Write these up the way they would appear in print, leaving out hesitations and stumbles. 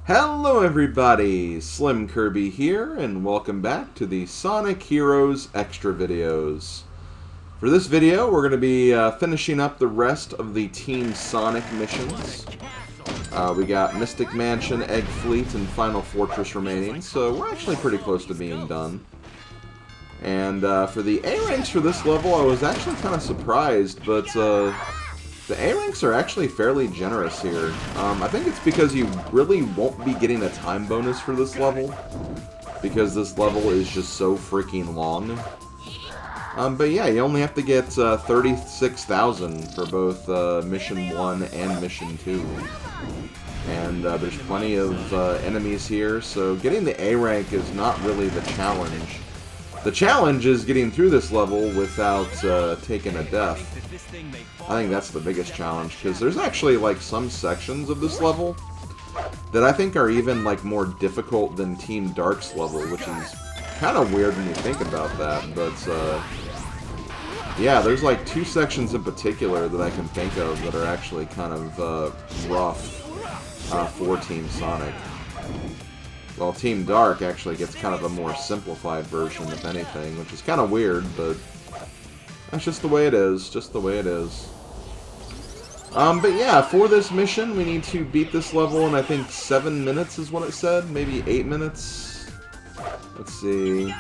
Hello everybody, Slim Kirby here, and welcome back to the Sonic Heroes Extra videos. For this video, we're going to be finishing up the rest of the Team Sonic missions. We got Mystic Mansion, Egg Fleet, and Final Fortress remaining, so we're actually pretty close to being done. And for the A ranks for this level, I was actually kind of surprised, but the A ranks are actually fairly generous here. I think it's because you really won't be getting a time bonus for this level, because this level is just so freaking long. But yeah, you only have to get 36,000 for both Mission 1 and Mission 2. And there's plenty of enemies here, so getting the A rank is not really the challenge. The challenge is getting through this level without taking a death. I think that's the biggest challenge, because there's actually like some sections of this level that I think are even like more difficult than Team Dark's level, which is kind of weird when you think about that, but yeah, there's like two sections in particular that I can think of that are actually kind of rough for Team Sonic. Well, Team Dark actually gets kind of a more simplified version, if anything, which is kind of weird, but that's just the way it is, just the way it is. But yeah, for this mission, we need to beat this level in, I think, 7 minutes is what it said, maybe 8 minutes. Let's see,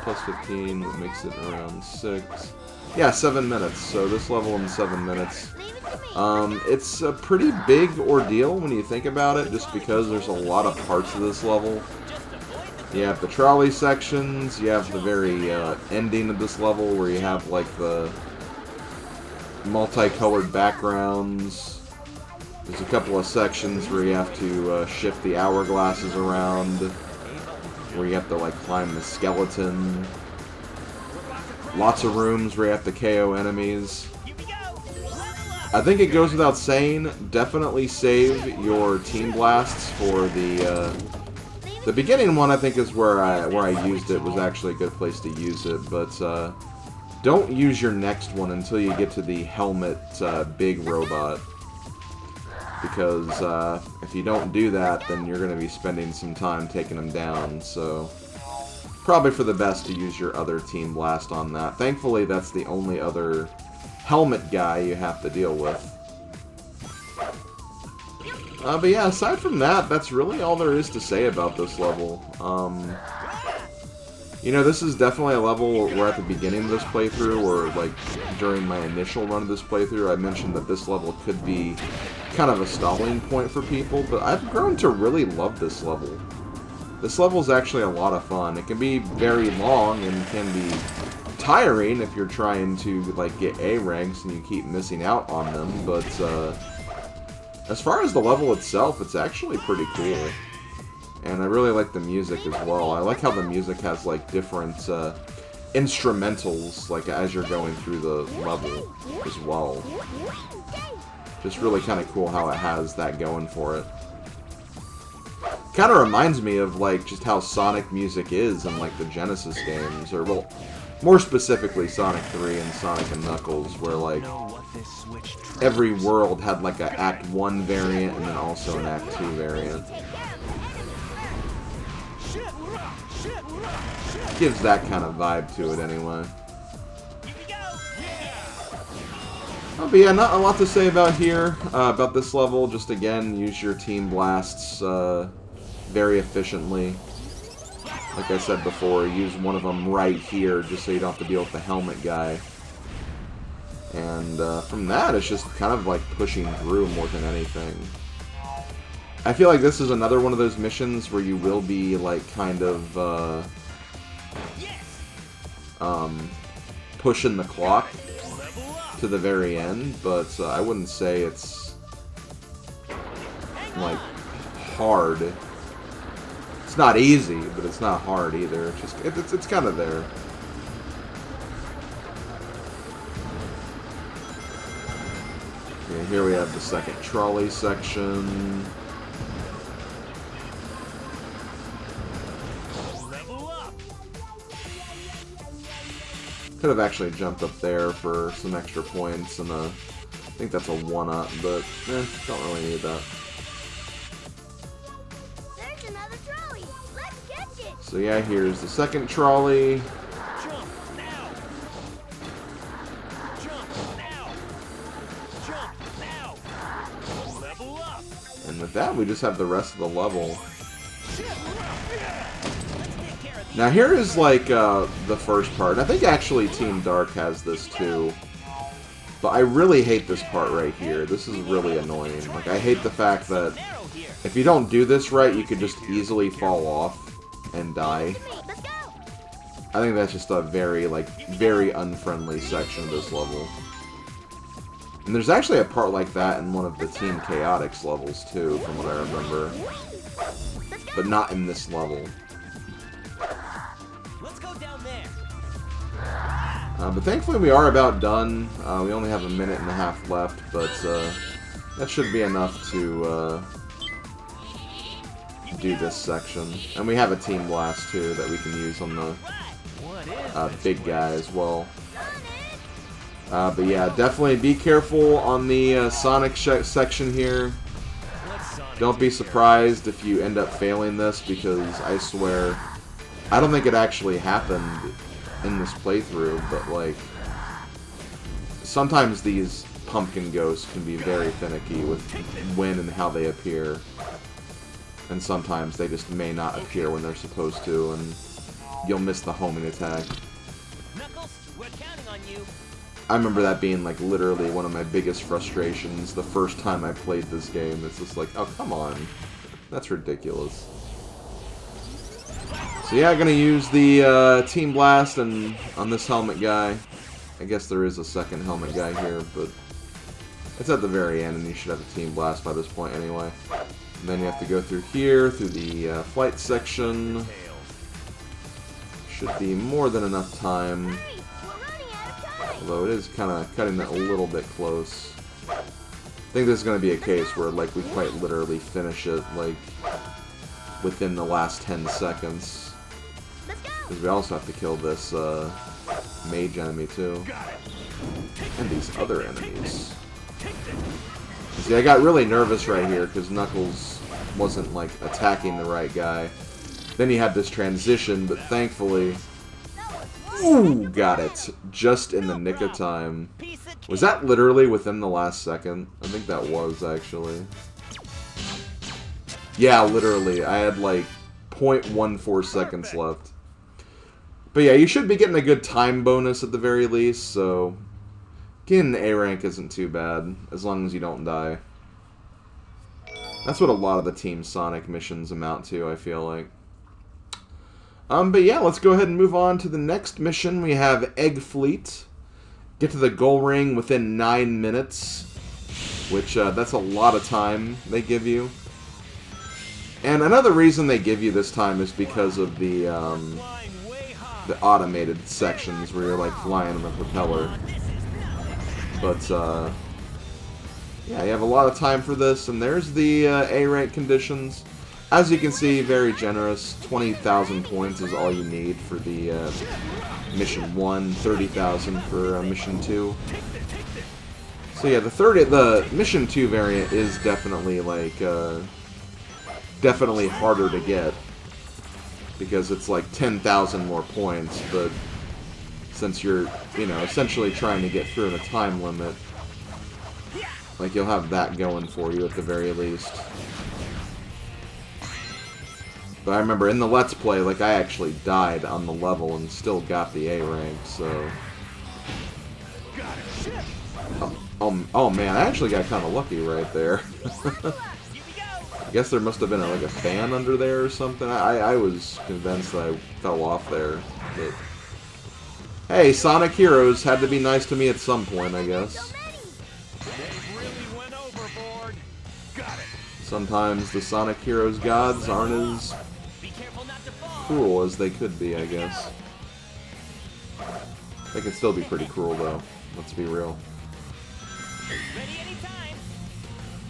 plus 15, that makes it around 6. Yeah, 7 minutes, so this level in 7 minutes. It's a pretty big ordeal when you think about it, just because there's a lot of parts of this level. You have the trolley sections, you have the very ending of this level where you have like the multicolored backgrounds. There's a couple of sections where you have to shift the hourglasses around, where you have to like climb the skeleton. Lots of rooms where you have to KO enemies. I think it goes without saying, definitely save your Team Blasts for the beginning one. I think is where I used it, was actually a good place to use it, but don't use your next one until you get to the helmet big robot, because if you don't do that, then you're going to be spending some time taking them down, so probably for the best to use your other Team Blast on that. Thankfully, that's the only other helmet guy you have to deal with. But yeah, aside from that, that's really all there is to say about this level. You know, this is definitely a level where at the beginning of this playthrough, or like during my initial run of this playthrough, I mentioned that this level could be kind of a stalling point for people, but I've grown to really love this level. This level is actually a lot of fun. It can be very long and can be tiring if you're trying to like get A ranks and you keep missing out on them, but as far as the level itself, it's actually pretty cool. And I really like the music as well. I like how the music has like different instrumentals like as you're going through the level as well. Just really kind of cool how it has that going for it. Kind of reminds me of like just how Sonic music is in like the Genesis games, or well, more specifically Sonic 3 and Sonic and Knuckles, where like every world had like a Act 1 variant and then also an Act 2 variant. Gives that kind of vibe to it anyway. Oh, but yeah, not a lot to say about here, about this level. Just again, use your Team Blasts very efficiently. Like I said before, use one of them right here, just so you don't have to deal with the helmet guy. And from that, it's just kind of like pushing through more than anything. I feel like this is another one of those missions where you will be like kind of pushing the clock to the very end, but I wouldn't say it's like hard. It's not easy, but it's not hard either. It's just it's kind of there. Okay, here we have the second trolley section. Could have actually jumped up there for some extra points, and I think that's a 1-up, but don't really need that. That's another trolley. Let's catch it. So yeah, here's the second trolley. Jump now. Jump now. Jump now. Level up. And with that, we just have the rest of the level. Now here is like the first part. I think actually Team Dark has this too. But I really hate this part right here. This is really annoying. Like, I hate the fact that if you don't do this right, you could just easily fall off and die. Let's go. I think that's just a very, like, very unfriendly section of this level. And there's actually a part like that in one of the Team Chaotix levels too, from what I remember. But not in this level. Let's go down there. But thankfully we are about done. We only have a minute and a half left, but that should be enough to do this section. And we have a Team Blast too that we can use on the big guy as well. But yeah, definitely be careful on the Sonic section here. Don't be surprised if you end up failing this, because I swear, I don't think it actually happened in this playthrough, but like, sometimes these pumpkin ghosts can be very finicky with when and how they appear. And sometimes they just may not appear when they're supposed to, and you'll miss the homing attack. Knuckles, we're counting on you. I remember that being like literally one of my biggest frustrations the first time I played this game. It's just like, oh come on, that's ridiculous. So yeah, I'm gonna use the Team Blast and on this helmet guy. I guess there is a second helmet guy here, but it's at the very end, and you should have a Team Blast by this point anyway. And then you have to go through here, through the flight section. Should be more than enough time. Hurry, we're running out of time. Although it is kind of cutting it a little bit close. I think this is going to be a case where, like, we quite literally finish it, like, within the last 10 seconds. Let's go. Because we also have to kill this mage enemy, too. And these other enemies. See, I got really nervous right here, because Knuckles wasn't, like, attacking the right guy. Then he had this transition, but thankfully... Ooh, got it. Just in the nick of time. Was that literally within the last second? I think that was, actually. Yeah, literally. I had, like, 0.14 seconds left. But yeah, you should be getting a good time bonus at the very least, so... Getting an A rank isn't too bad, as long as you don't die. That's what a lot of the Team Sonic missions amount to, I feel like. But yeah, let's go ahead and move on to the next mission. We have Egg Fleet. Get to the goal ring within 9 minutes, which that's a lot of time they give you. And another reason they give you this time is because of the automated sections where you're like flying on the propeller. But yeah, you have a lot of time for this, and there's the A rank conditions. As you can see, very generous. 20,000 points is all you need for the mission 1, 30,000 for mission 2. So yeah, the mission 2 variant is definitely like definitely harder to get, because it's like 10,000 more points. But since you're, you know, essentially trying to get through in a time limit, like, you'll have that going for you at the very least. But I remember in the Let's Play, like, I actually died on the level and still got the A rank, so... Oh man, I actually got kind of lucky right there. I guess there must have been like a fan under there or something. I was convinced that I fell off there. But hey, Sonic Heroes had to be nice to me at some point, I guess. Sometimes the Sonic Heroes gods aren't as cruel as they could be, I guess. They can still be pretty cruel, though. Let's be real.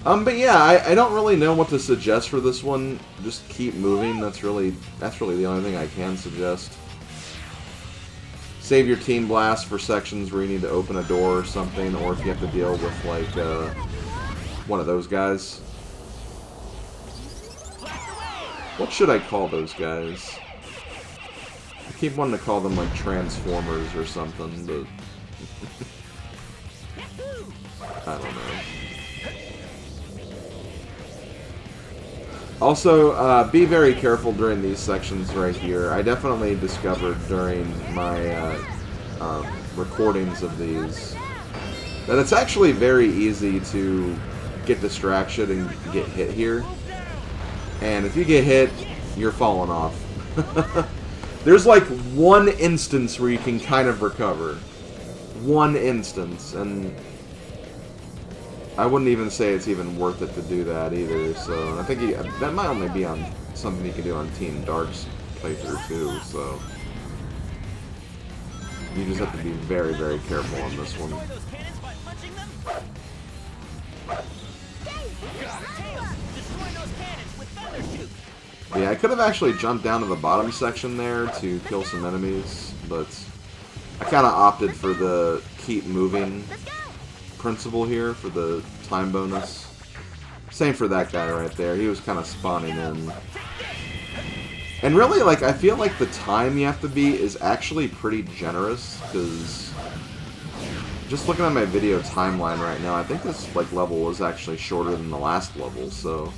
But yeah, I don't really know what to suggest for this one. Just keep moving. That's really the only thing I can suggest. Save your Team Blast for sections where you need to open a door or something, or if you have to deal with like one of those guys. What should I call those guys? I keep wanting to call them like Transformers or something, but I don't know. Also, be very careful during these sections right here. I definitely discovered during my recordings of these that it's actually very easy to get distraction and get hit here. And if you get hit, you're falling off. There's like one instance where you can kind of recover. One instance, and I wouldn't even say it's even worth it to do that either. So I think that might only be on something you can do on Team Dark's playthrough too. So you just have to be very, very careful on this one. Destroy those cannons by punching them. Destroy those cannons with thunder shoot. Yeah, I could have actually jumped down to the bottom section there to kill some enemies, but I kind of opted for the keep moving principle here for the time bonus. Same for that guy right there. He was kind of spawning in. And really, like, I feel like the time you have to beat is actually pretty generous, because just looking at my video timeline right now, I think this like level was actually shorter than the last level, so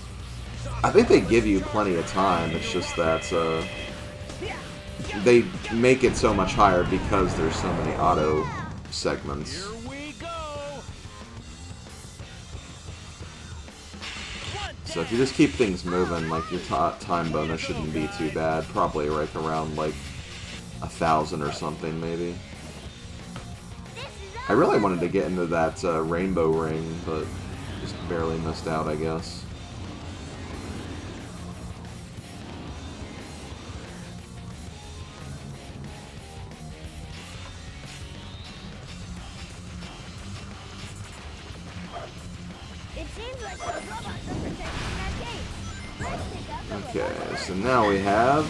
I think they give you plenty of time. It's just that they make it so much higher because there's so many auto segments. Here we go. So if you just keep things moving, like your time bonus shouldn't be too bad. Probably like around like 1,000 or something, maybe. I really wanted to get into that rainbow ring, but just barely missed out, I guess. It seems like those robots are protecting that gate. Let's pick up the Okay, so now we have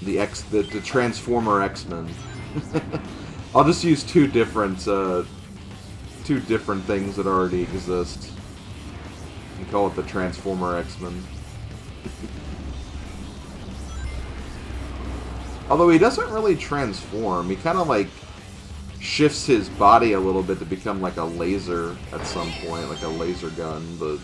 the Transformer X-Men. I'll just use two different things that already exist and call it the Transformer X-Men. Although he doesn't really transform, he kind of like shifts his body a little bit to become like a laser at some point, like a laser gun, but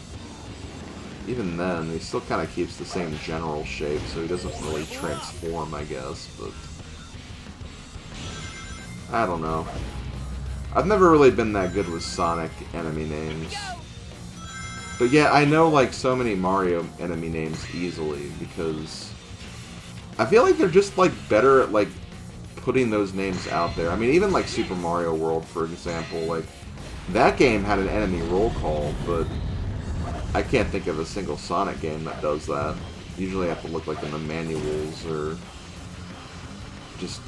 even then, he still kind of keeps the same general shape, so he doesn't really transform, I guess, but I don't know. I've never really been that good with Sonic enemy names. But yeah, I know like so many Mario enemy names easily, because I feel like they're just like better at like putting those names out there. I mean, even like Super Mario World, for example, like that game had an enemy roll call, but I can't think of a single Sonic game that does that. Usually I have to look like in the manuals or just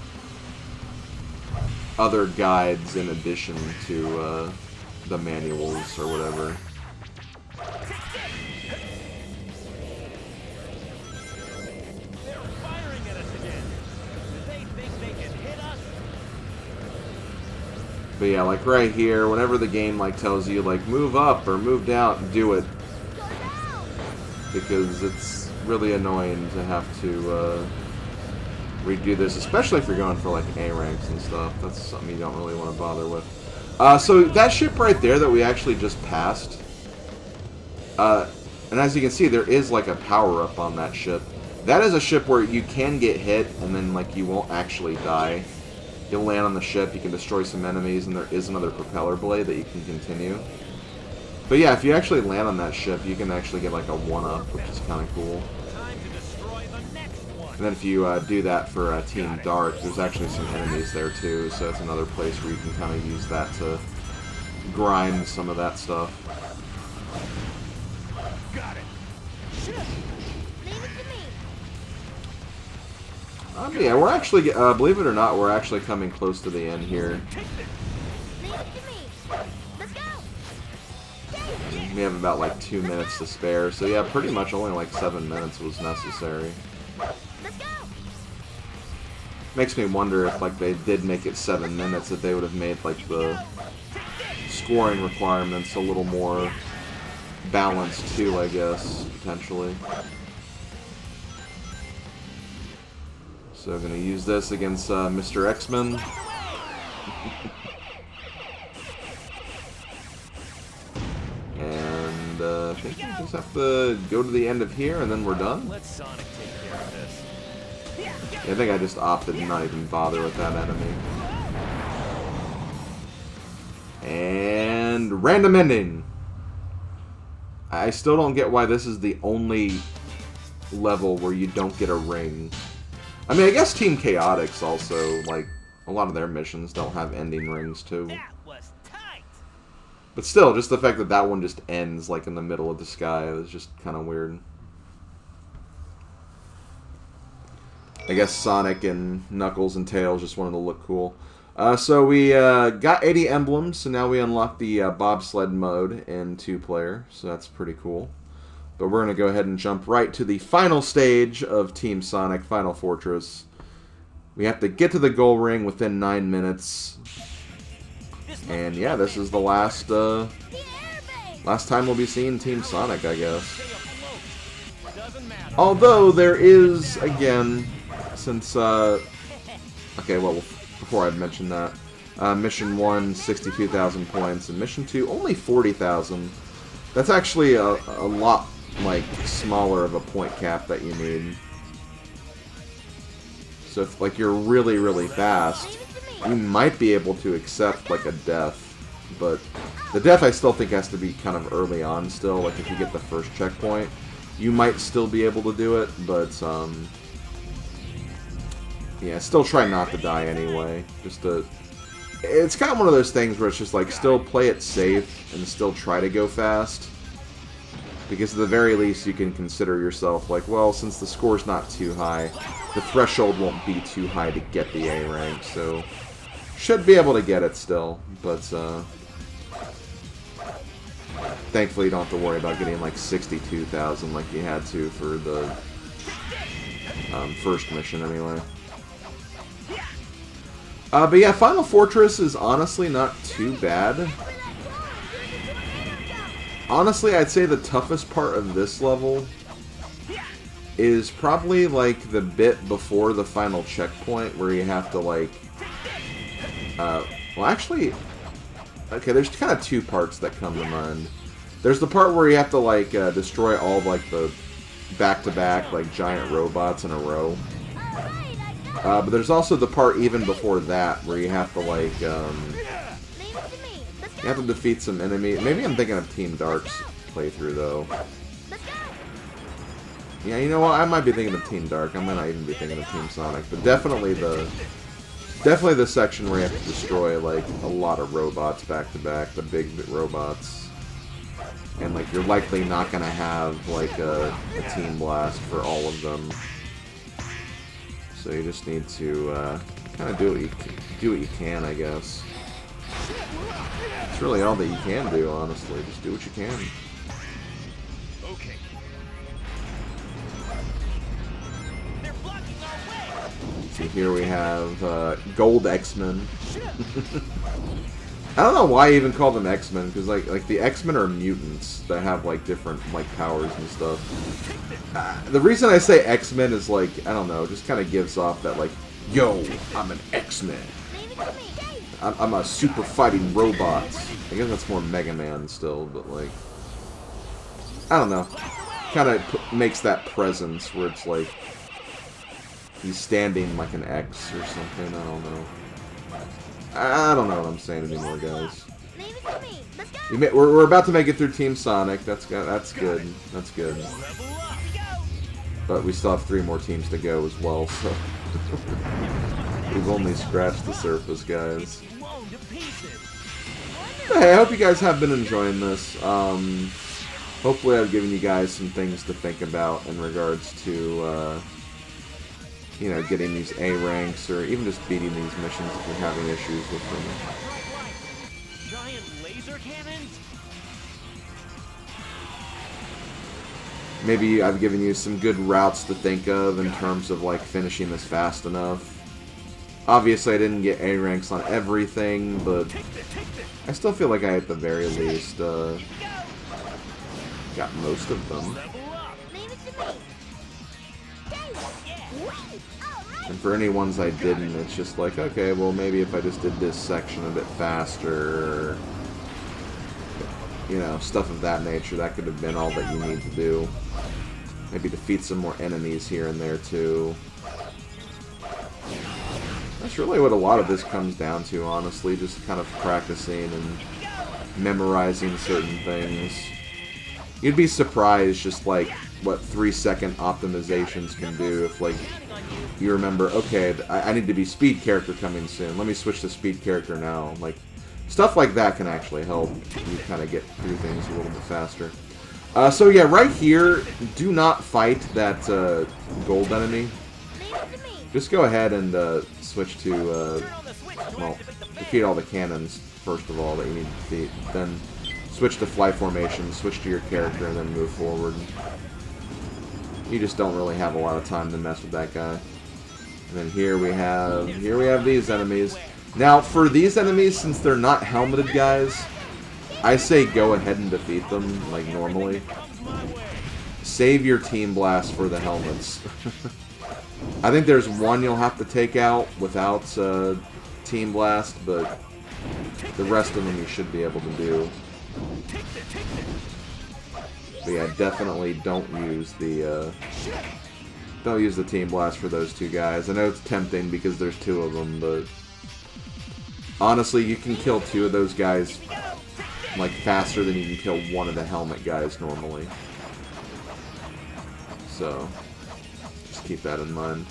other guides in addition to the manuals or whatever. They're firing at us again. Do they think they can hit us? But yeah, like right here, whenever the game like tells you like move up or move down, do it. Because it's really annoying to have to redo this, especially if you're going for like A ranks and stuff. That's something you don't really want to bother with. So that ship right there that we actually just passed, and as you can see, there is like a power-up on that ship. That is a ship where you can get hit and then like you won't actually die. You'll land on the ship, you can destroy some enemies, and there is another propeller blade that you can continue. But yeah, if you actually land on that ship, you can actually get like a 1-up, which is kind of cool. Time to destroy the next one. And then if you do that for Team Dark, there's actually some enemies there too, so it's another place where you can kind of use that to grind some of that stuff. Got it. Leave it to me. Yeah, we're actually, believe it or not, we're actually coming close to the end here. Leave it to me. Let's go. We have about like 2 minutes to spare, so yeah, pretty much only like 7 minutes was necessary. Let's go. Makes me wonder if like they did make it 7 minutes, if they would have made like the scoring requirements a little more balance too, I guess, potentially. So I'm going to use this against Mr. X-Men. And I think we just have to go to the end of here and then we're done. Let Sonic take care of this. I think I just opted to not even bother with that enemy. And random ending. I still don't get why this is the only level where you don't get a ring. I mean, I guess Team Chaotix also, like, a lot of their missions don't have ending rings too. That was tight. But still, just the fact that that one just ends, like, in the middle of the sky is just kind of weird. I guess Sonic and Knuckles and Tails just wanted to look cool. So we got 80 emblems, so now we unlock the bobsled mode in 2-player, so that's pretty cool. But we're going to go ahead and jump right to the final stage of Team Sonic, Final Fortress. We have to get to the goal ring within 9 minutes. And yeah, this is the last time we'll be seeing Team Sonic, I guess. Although there is, again, since, okay, well, before I mentioned that, Mission 1, 62,000 points, and Mission 2, only 40,000. That's actually a lot, like, smaller of a point cap that you need. So if, like, you're really, really fast, you might be able to accept, like, a death. But the death I still think has to be kind of early on still. Like, if you get the first checkpoint, you might still be able to do it, but, yeah, still try not to die anyway. Just to... It's kind of one of those things where it's just like, still play it safe and still try to go fast. Because at the very least you can consider yourself like, well, since the score's not too high, the threshold won't be too high to get the A rank, so... Should be able to get it still, but, thankfully you don't have to worry about getting like 62,000 like you had to for the first mission anyway. But yeah, Final Fortress is honestly not too bad. Honestly, I'd say the toughest part of this level is probably like the bit before the final checkpoint where you have to like... well actually... Okay, there's kind of two parts that come to mind. There's the part where you have to like destroy all of, like the back-to-back like giant robots in a row. But there's also the part even before that where you have to like you have to defeat some enemies. Maybe I'm thinking of Team Dark's playthrough though. Yeah, you know what? I might be thinking of Team Dark. I might not even be thinking of Team Sonic, but definitely the section where you have to destroy like a lot of robots back to back, the big robots. And like you're likely not gonna have like a team blast for all of them. So you just need to kind of do what you can, I guess. It's really all that you can do, honestly. Just do what you can. Okay. They're blocking our way. See, here we have Gold X-Men. I don't know why I even call them X-Men, because like the X-Men are mutants that have like different like powers and stuff. The reason I say X-Men is like, I don't know, just kind of gives off that like, yo, I'm an X-Men. I'm a super fighting robot. I guess that's more Mega Man still, but like, I don't know. Kind of makes that presence where it's like he's standing like an X or something. I don't know. I don't know what I'm saying anymore, guys. We're about to make it through Team Sonic. That's good. That's good. But we still have 3 more teams to go as well, so we've only scratched the surface, guys. But hey, I hope you guys have been enjoying this. Hopefully I've given you guys some things to think about in regards to you know, getting these A ranks, or even just beating these missions if you're having issues with them. Giant laser cannons? Maybe I've given you some good routes to think of in terms of like finishing this fast enough. Obviously I didn't get A ranks on everything, but I still feel like I at the very least got most of them. Level up. Leave it to me. Alright. And for any ones I didn't, it's just like, okay, well, maybe if I just did this section a bit faster, or, you know, stuff of that nature, that could have been all that you need to do. Maybe defeat some more enemies here and there, too. That's really what a lot of this comes down to, honestly, just kind of practicing and memorizing certain things. You'd be surprised just, like, what 3-second optimizations can do if, like, you remember, okay, I need to be speed character coming soon. Let me switch to speed character now. Like, stuff like that can actually help you kind of get through things a little bit faster. So yeah, right here, do not fight that gold enemy. Leave it to me. Just go ahead and switch to, well, defeat all the cannons, first of all, that you need to defeat. Then switch to fly formation, switch to your character, and then move forward. You just don't really have a lot of time to mess with that guy. And then here we have these enemies. Now, for these enemies, since they're not helmeted guys, I say go ahead and defeat them, like normally. Save your Team Blast for the helmets. I think there's one you'll have to take out without Team Blast, but the rest of them you should be able to do. But yeah, definitely don't use the Team Blast for those two guys. I know it's tempting because there's two of them, but honestly, you can kill two of those guys like faster than you can kill one of the helmet guys normally. So just keep that in mind.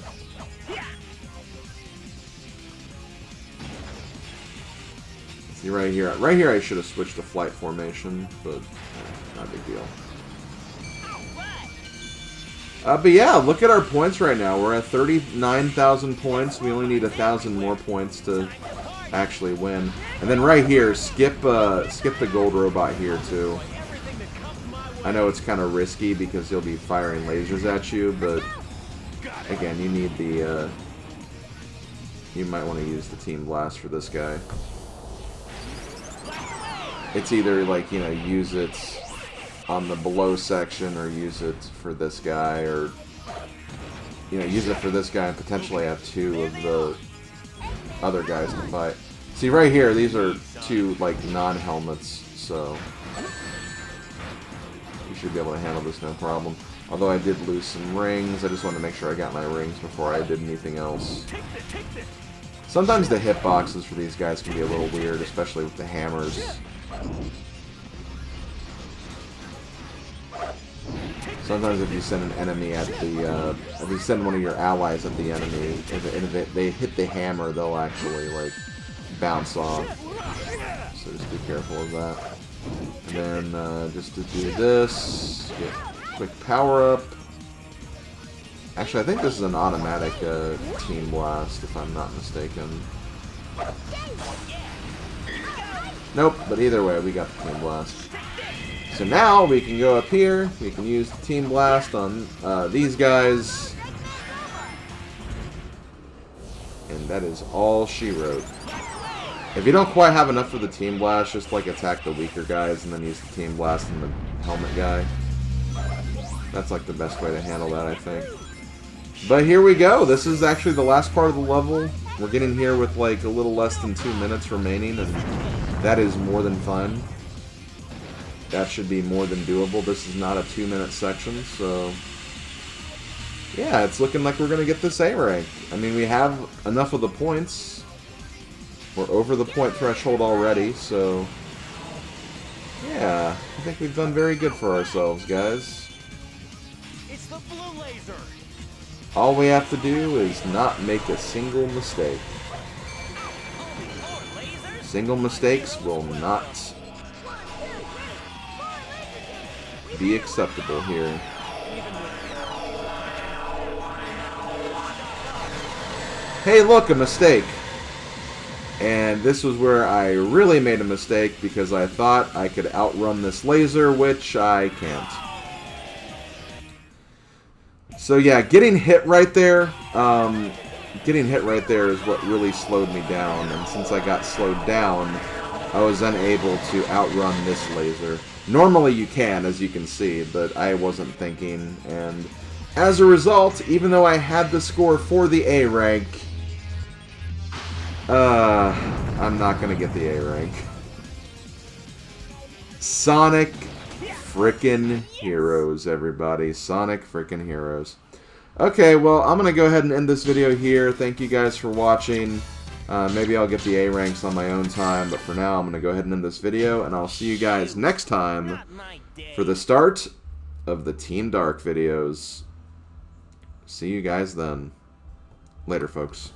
See right here I should have switched to flight formation, but not a big deal. But yeah, look at our points right now. We're at 39,000 points. We only need 1,000 more points to actually win. And then right here, skip the gold robot here too. I know it's kind of risky because he'll be firing lasers at you, but again, you need the you might want to use the Team Blast for this guy. It's either like, you know, use it on the below section or use it for this guy, or, you know, use it for this guy and potentially have two of the other guys to fight. See right here, these are two like non-helmets, so you should be able to handle this no problem. Although I did lose some rings, I just wanted to make sure I got my rings before I did anything else. Sometimes the hitboxes for these guys can be a little weird, especially with the hammers. Sometimes if you send an enemy at the, if you send one of your allies at the enemy, if they hit the hammer, they'll actually, like, bounce off. So just be careful of that. And then, just to do this, get quick power up. Actually, I think this is an automatic Team Blast, if I'm not mistaken. Nope, but either way, we got the Team Blast. So now we can go up here, we can use the Team Blast on these guys. And that is all she wrote. If you don't quite have enough for the Team Blast, just like attack the weaker guys and then use the Team Blast on the helmet guy. That's like the best way to handle that, I think. But here we go. This is actually the last part of the level. We're getting here with like a little less than 2 minutes remaining, and that is more than fun. That should be more than doable. This is not a 2-minute section, so yeah, it's looking like we're going to get this A rank. I mean, we have enough of the points. We're over the point threshold already, so yeah, I think we've done very good for ourselves, guys. It's the blue laser. All we have to do is not make a single mistake. Single mistakes will not be acceptable here. Hey, look, a mistake. And this was where I really made a mistake because I thought I could outrun this laser, which I can't. So yeah, getting hit right there is what really slowed me down. And since I got slowed down, I was unable to outrun this laser. Normally you can, as you can see, but I wasn't thinking, and as a result, even though I had the score for the A rank, I'm not gonna get the A rank. Sonic frickin' Heroes, everybody. Sonic frickin' Heroes. Okay, well, I'm gonna go ahead and end this video here. Thank you guys for watching. Maybe I'll get the A ranks on my own time, but for now, I'm gonna go ahead and end this video, and I'll see you guys next time for the start of the Team Dark videos. See you guys then. Later, folks.